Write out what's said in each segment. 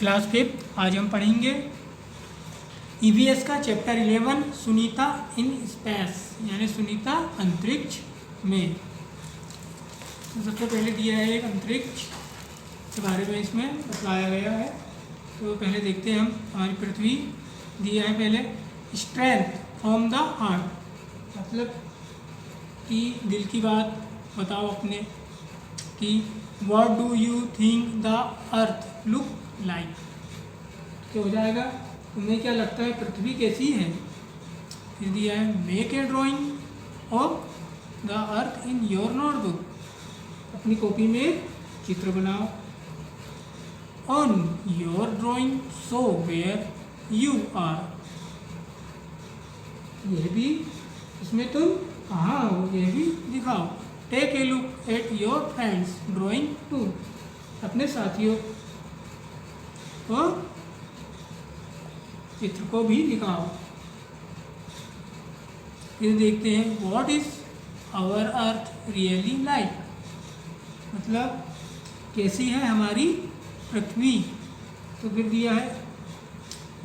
Class 5 आज हम पढ़ेंगे ईवीएस का चैप्टर 11 सुनीता इन स्पेस यानी सुनीता अंतरिक्ष में। तो सबसे पहले दिया है एक अंतरिक्ष के बारे में इसमें बताया गया है। तो पहले देखते हैं हम हमारी पृथ्वी दिया है पहले स्ट्रेंथ फ्रॉम द हार्ट, मतलब कि दिल की बात बताओ अपने कि what do you think the earth look like. क्या हो जाएगा, तुम्हें क्या लगता है पृथ्वी कैसी है। फिर दिया है make a drawing of the earth in your notebook, अपनी कॉपी में चित्र बनाओ। On your drawing show where you are, यह भी इसमें तुम कहाँ हो यह भी दिखाओ। Take a look at your friends drawing too, अपने साथियों को चित्र को भी दिखाओ। फिर देखते हैं what is our earth really like, मतलब कैसी है हमारी पृथ्वी। तो फिर दिया है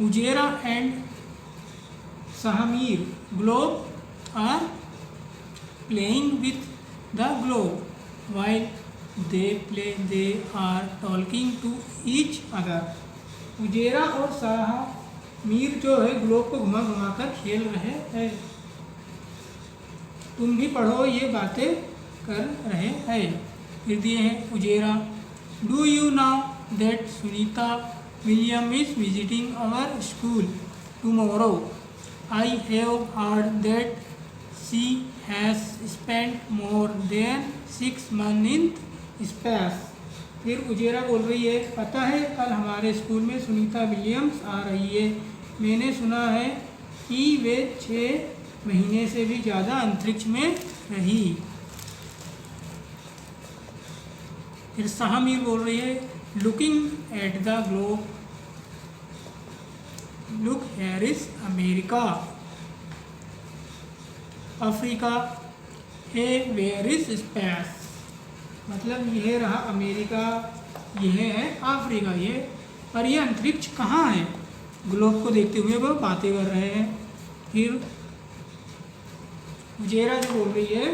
Ujera and Sahmir globe are playing with the globe while they play they are talking to each other. Ujera और सहमीर जो है ग्लोब को घुमा घुमा कर खेल रहे हैं। तुम भी पढ़ो ये बातें कर रहे हैं। फिर दिए हैं उजेरा do you now that Sunita William is visiting our school tomorrow. I have heard that she has spent more than 6 months in space. फिर उजेरा बोल रही है पता है कल हमारे स्कूल में सुनीता विलियम्स आ रही है। मैंने सुना है कि वे 6 महीने से भी ज़्यादा अंतरिक्ष में रही। फिर सहमीर बोल रही है looking at the globe look here is America. Africa है वेयर इज स्पेस, मतलब यह रहा अमेरिका, यह है अफ्रीका, ये पर यह अंतरिक्ष कहाँ है। ग्लोब को देखते हुए वो बातें कर रहे हैं। फिर उजेरा जो बोल रही है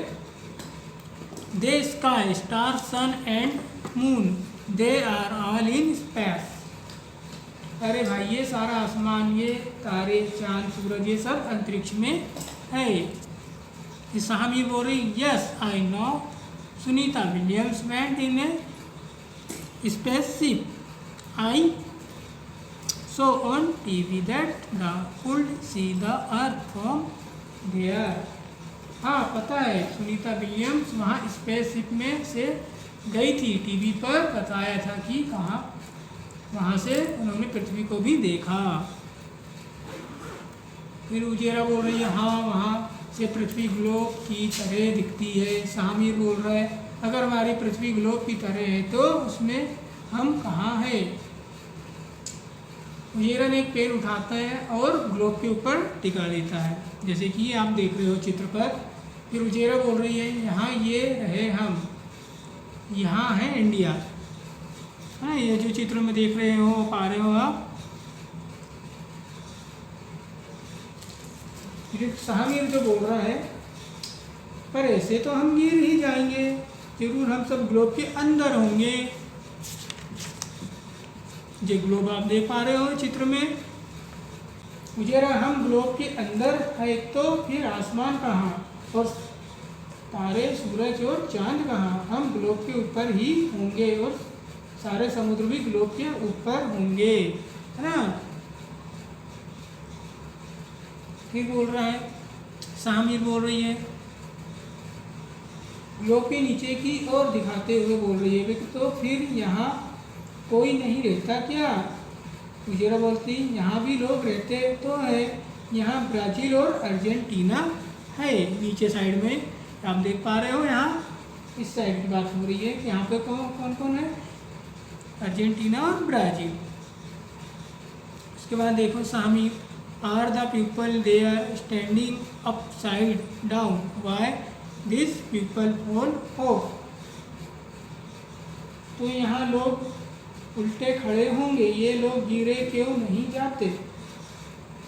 the sky star sun and moon they are all in space. अरे भाई ये सारा आसमान, ये तारे चांद सूरज ये सब अंतरिक्ष में है। सहमीर बोल रही yes I know Sunita Williams went in a spaceship I saw on TV that the could see the earth from there. हाँ पता है सुनीता विलियम्स वहाँ स्पेसशिप में से गई थी, टीवी पर बताया था कि कहाँ वहाँ से उन्होंने पृथ्वी को भी देखा। फिर उजेरा बोल रही है हाँ वहाँ से पृथ्वी ग्लोब की तरह दिखती है। सहमीर बोल रहा है अगर हमारी पृथ्वी ग्लोब की तरह है तो उसमें हम कहाँ हैं। उजेरा ने एक पेड़ उठाता है और ग्लोब के ऊपर टिका देता है, जैसे कि आप देख रहे हो चित्र पर। फिर उजेरा बोल रही है यहाँ ये रहे हम, यहाँ है इंडिया, है ये जो चित्र में देख रहे हो पा रहे हो आप। फिर सहमीर जो बोल रहा है पर ऐसे तो हम गिर ही जाएंगे, जरूर हम सब ग्लोब के अंदर होंगे। जो ग्लोब आप देख पा रहे हो चित्र में, उजेरा हम ग्लोब के अंदर है तो फिर आसमान कहाँ और तारे सूरज और चांद कहाँ। हम ग्लोब के ऊपर ही होंगे और सारे समुद्र भी ग्लोब के ऊपर होंगे, है ना। फिर बोल रहा है सहमीर बोल रही है ग्लोब के नीचे की ओर दिखाते हुए बोल रही है तो फिर यहाँ कोई नहीं रहता क्या। उजेरा बोलती यहाँ भी लोग रहते तो है, यहाँ ब्राज़ील और अर्जेंटीना है। नीचे साइड में आप देख पा रहे हो, यहाँ इस साइड की बात हो रही है कि यहाँ पे कौन कौन है, अर्जेंटीना और ब्राज़ील। उसके बाद देखो सहमीर are the people there standing upside down why this people fall off. तो यहाँ लोग उल्टे खड़े होंगे, ये लोग गिरे क्यों नहीं जाते।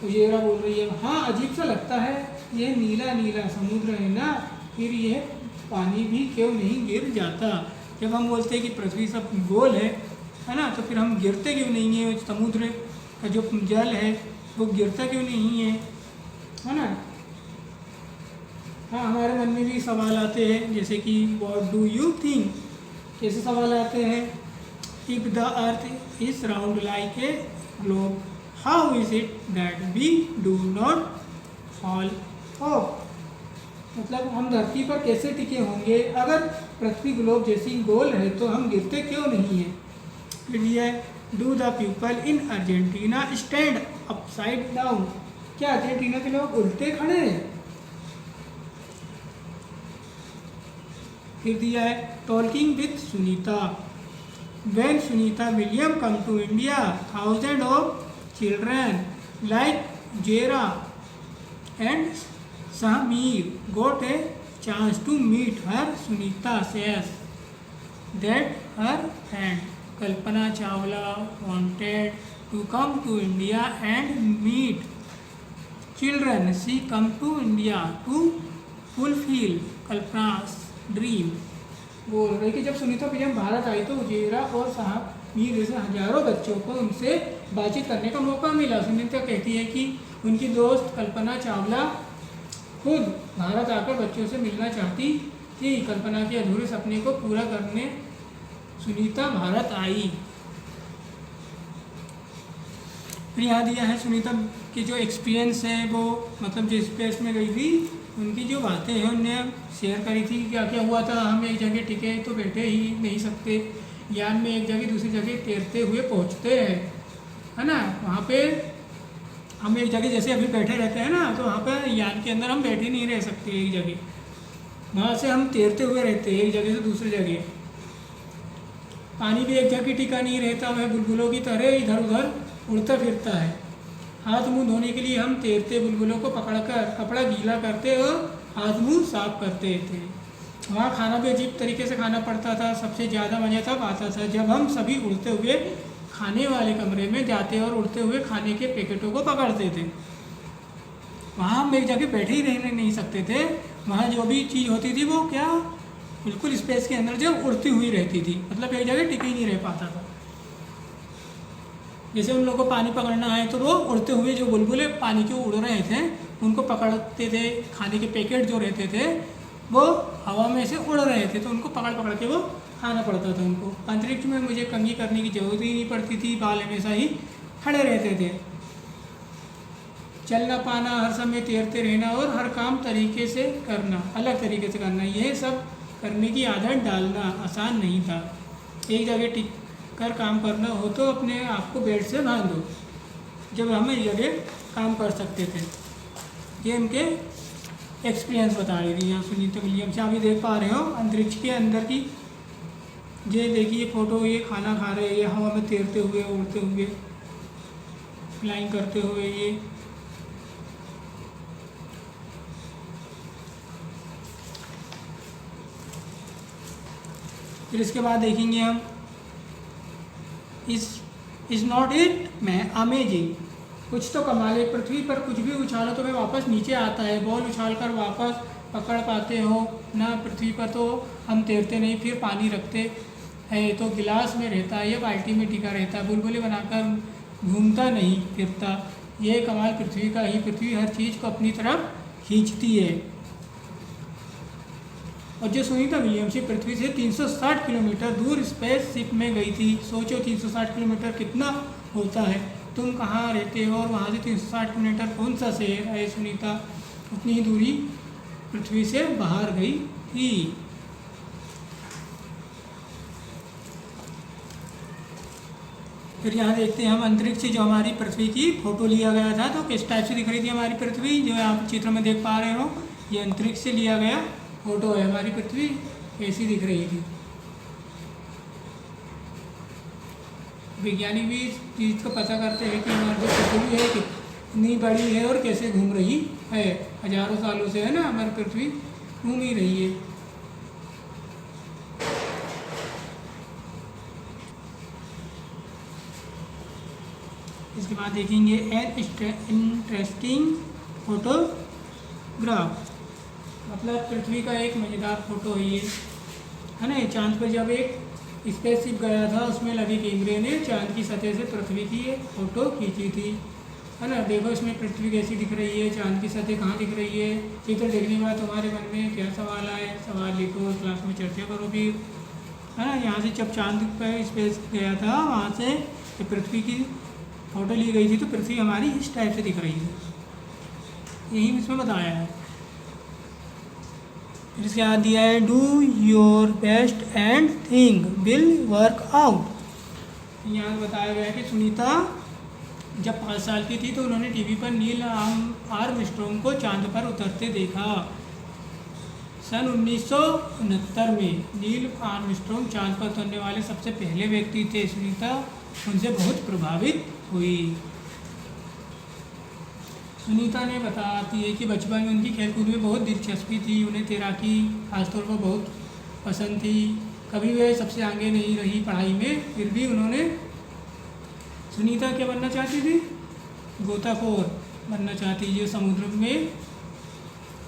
उजेरा बोल रही है, हाँ अजीब सा लगता है, ये नीला नीला समुद्र है ना, फिर ये पानी भी क्यों नहीं गिर जाता। जब हम बोलते हैं कि पृथ्वी सब गोल है ना, तो फिर हम गिरते क्यों नहीं है, समुद्र का जो जल है वो गिरता क्यों नहीं है ना। हाँ, हमारे मन में भी सवाल आते हैं, जैसे कि व्हाट डू यू थिंक, कैसे सवाल आते हैं। If the earth is round like a globe, how is it that we do not fall off. मतलब हम धरती पर कैसे टिके होंगे, अगर पृथ्वी ग्लोब जैसी गोल है तो हम गिरते क्यों नहीं हैं। फिर ये do the people in Argentina stand upside down, क्या अर्जेंटीना के लोग उल्टे खड़े हैं। फिर दिया है talking with Sunita, when Sunita William come to India, thousand of children like Jera and Sameer got a chance to meet her. Sunita says that her friend Kalpana Chawla wanted to come to India and meet children. She come to India to fulfill Kalpana's dream. बोल रही कि जब Sunita William Bharat आई तो उजेरा और साहमीर जैसे हजारों बच्चों को उनसे बातचीत करने का मौका मिला। सुनीता कहती है कि उनकी दोस्त कल्पना चावला खुद भारत आकर बच्चों से मिलना चाहती थी। कल्पना के अधूरे सपने को पूरा करने सुनीता भारत आई। फिर यहाँ दिया है सुनीता की जो एक्सपीरियंस है, वो मतलब जो स्पेस में गई थी उनकी जो बातें हैं उनने शेयर करी थी, क्या क्या हुआ था। हम एक जगह टिके तो बैठे ही नहीं सकते, यान में एक जगह दूसरी जगह तैरते हुए पहुँचते हैं, है ना। वहाँ पे हम एक जगह जैसे अभी बैठे रहते हैं ना, तो वहाँ पर यान के अंदर हम बैठे नहीं रह सकते एक जगह, वहाँ से हम तैरते हुए रहते हैं एक जगह से दूसरी जगह। पानी भी एक जगह टिका नहीं रहता, वह बुलबुलों की तरह इधर उधर उड़ता फिरता है। हाथ मुंह धोने के लिए हम तैरते बुलबुलों को पकड़कर कपड़ा गीला करते और हाथ मुंह साफ करते थे। वहाँ खाना भी अजीब तरीके से खाना पड़ता था। सबसे ज़्यादा मज़ा तब आता था जब हम सभी उड़ते हुए खाने वाले कमरे में जाते और उड़ते हुए खाने के पैकेटों को पकड़ते थे। वहाँ हम एक जगह बैठे ही रहने नहीं सकते थे, वहाँ जो भी चीज़ होती थी वो क्या बिल्कुल स्पेस के अंदर जो उड़ती हुई रहती थी, मतलब एक जगह टिके ही नहीं रह पाता था। जैसे उन लोगों को पानी पकड़ना है तो वो उड़ते हुए जो बुलबुले पानी के उड़ रहे थे उनको पकड़ते थे। खाने के पैकेट जो रहते थे वो हवा में से उड़ रहे थे तो उनको पकड़ पकड़ के वो खाना पड़ता था उनको। अंतरिक्ष में मुझे कंघी करने की जरूरत ही नहीं पड़ती थी, बाल हमेशा ही खड़े रहते थे। चलना पाना, हर समय तैरते रहना और हर काम तरीके से करना, अलग तरीके से करना, यह सब करने की आदत डालना आसान नहीं था। एक जगह टिक कर काम करना हो तो अपने आप को बेड से बांधो, जब हम एक जगह काम कर सकते थे। ये उनके एक्सपीरियंस बता रही थी यहाँ सुनीता विलियम्स। अभी देख पा रहे हो अंतरिक्ष के अंदर की, ये देखिए फोटो, ये खाना खा रहे हैं, ये हवा में तैरते हुए उड़ते हुए फ्लाइंग करते हुए। ये फिर इसके बाद देखेंगे हम इज नॉट इट मैं अमेजिंग, कुछ तो कमाल है। पृथ्वी पर कुछ भी उछालो तो वह वापस नीचे आता है। बॉल उछाल कर वापस पकड़ पाते हो ना, पृथ्वी पर तो हम तैरते नहीं, फिर पानी रखते हैं तो गिलास में रहता है या बाल्टी में टिका रहता है। बुलबुले बनाकर घूमता नहीं फिरता, ये कमाल पृथ्वी का ही। पृथ्वी हर चीज़ को अपनी तरफ खींचती है। और जो सुनीता विलियम्स पृथ्वी से 360 किलोमीटर दूर स्पेस शिप में गई थी। सोचो 360 किलोमीटर कितना होता है। तुम कहाँ रहते हो और वहाँ से 360 किलोमीटर कौन सा शहर है। सुनीता उतनी ही दूरी पृथ्वी से बाहर गई थी। फिर यहाँ देखते हैं हम अंतरिक्ष से जो हमारी पृथ्वी की फ़ोटो लिया गया था, तो किस टाइप से दिख रही थी हमारी पृथ्वी। जो आप चित्र में देख पा रहे हो, ये अंतरिक्ष से लिया गया फ़ोटो है। हमारी पृथ्वी कैसी दिख रही थी। वैज्ञानिक भी इस चीज़ को पता करते हैं कि हमारी जो पृथ्वी है कितनी बड़ी है और कैसे घूम रही है। हजारों सालों से है ना हमारी पृथ्वी घूम ही रही है। इसके बाद देखेंगे एन इंटरेस्टिंग फोटोग्राफ, मतलब पृथ्वी का एक मज़ेदार फोटो है ये, है ना। चांद पर जब एक स्पेसशिप गया था, उसमें लगे कैमरे ने चांद की सतह से पृथ्वी की एक फ़ोटो खींची थी, है ना। देखो इसमें पृथ्वी कैसी दिख रही है, चांद की सतह कहाँ दिख रही है। चित्र देखने के बाद तुम्हारे मन में क्या सवाल आए, सवाल लिखो, क्लास में चर्चा करो फिर, है ना। यहाँ से जब चांद पर स्पेस गया था, वहाँ से जब पृथ्वी की फ़ोटो ली गई थी तो पृथ्वी हमारी इस टाइप से दिख रही है, यही इसमें बताया है। फिर इसके बाद दिया है do your best and think will work out. यहाँ बताया गया है कि सुनीता जब 5 साल की थी तो उन्होंने टीवी पर नील आर्मस्ट्रॉन्ग को चांद पर उतरते देखा। सन 1969 में नील आर्मस्ट्रॉन्ग चांद पर उतरने वाले सबसे पहले व्यक्ति थे। सुनीता उनसे बहुत प्रभावित हुई। सुनीता ने बताती है कि बचपन में उनकी खेलकूद में बहुत दिलचस्पी थी, उन्हें तैराकी खासतौर पर बहुत पसंद थी। कभी वे सबसे आगे नहीं रही पढ़ाई में, फिर भी उन्होंने सुनीता क्या बनना चाहती थी, गोताखोर बनना चाहती, जो समुद्र में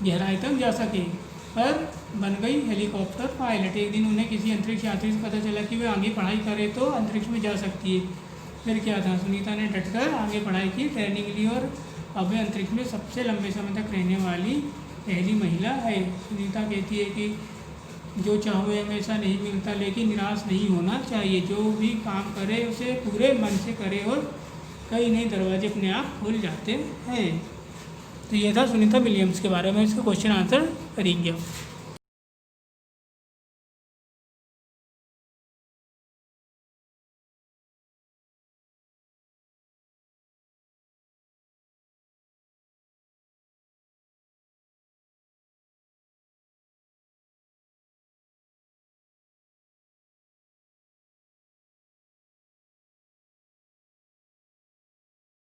गहराई तक जा सके, पर बन गई हेलीकॉप्टर पायलट। एक दिन उन्हें किसी अंतरिक्ष यात्री से पता चला कि वे आगे पढ़ाई करे तो अंतरिक्ष में जा सकती है। फिर क्या था, सुनीता ने डटकर आगे पढ़ाई की, ट्रेनिंग ली और अब वे अंतरिक्ष में सबसे लंबे समय तक रहने वाली पहली महिला है। सुनीता कहती है कि जो चाहो हमेशा नहीं मिलता, लेकिन निराश नहीं होना चाहिए। जो भी काम करे उसे पूरे मन से करे और कई नए दरवाजे अपने आप खुल जाते हैं। तो ये था सुनीता विलियम्स के बारे में, इसका क्वेश्चन आंसर करेंगे।